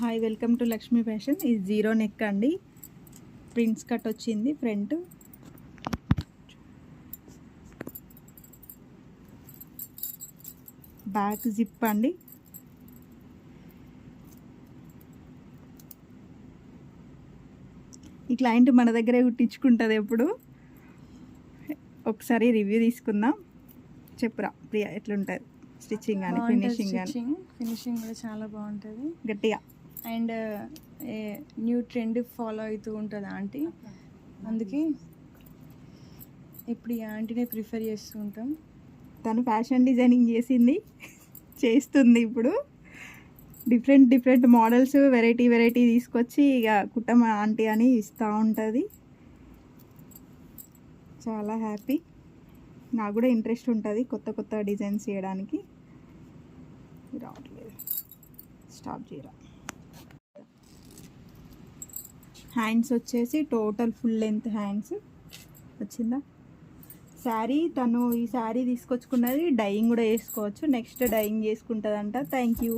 Hi, welcome to Lakshmi fashion. ఇది zero neck అండి, prince cut వచ్చింది. ఫ్రంట్ బ్యాక్ జిప్ అండి. ఈ క్లయింట్ మన దగ్గరే కుట్టించుకుంటుంది ఎప్పుడు. ఒకసారి రివ్యూ తీసుకుందాం. చెప్పురా ప్రియా, ఎట్లుంటుంది స్టిచ్చింగ్ కానీ ఫినిషింగ్ కానీ? ఫినిషింగ్ కూడా చాలా బాగుంటుంది గట్టిగా. అండ్ న్యూ ట్రెండ్ ఫాలో అవుతూ ఉంటుంది ఆంటీ, అందుకే ఇప్పుడు ఈ ఆంటీనే ప్రిఫర్ చేస్తూ ఉంటాం. తను ఫ్యాషన్ డిజైనింగ్ చేస్తుంది ఇప్పుడు. డిఫరెంట్ మోడల్స్ వెరైటీ తీసుకొచ్చి ఇక కుట్టమ ఆంటీ అని ఇస్తూ ఉంటుంది. చాలా హ్యాపీ. నాకు కూడా ఇంట్రెస్ట్ ఉంటుంది కొత్త డిజైన్స్ చేయడానికి. రావట్లేదు, స్టాప్ చేయరా. హ్యాండ్స్ వచ్చేసి టోటల్ ఫుల్ లెంత్ హ్యాండ్స్ వచ్చిందా. శారీ తను ఈ శారీ తీసుకొచ్చుకున్నది డైయింగ్ కూడా వేసుకోవచ్చు. నెక్స్ట్ డైయింగ్ చేసుకుంటుందంట. Thank you.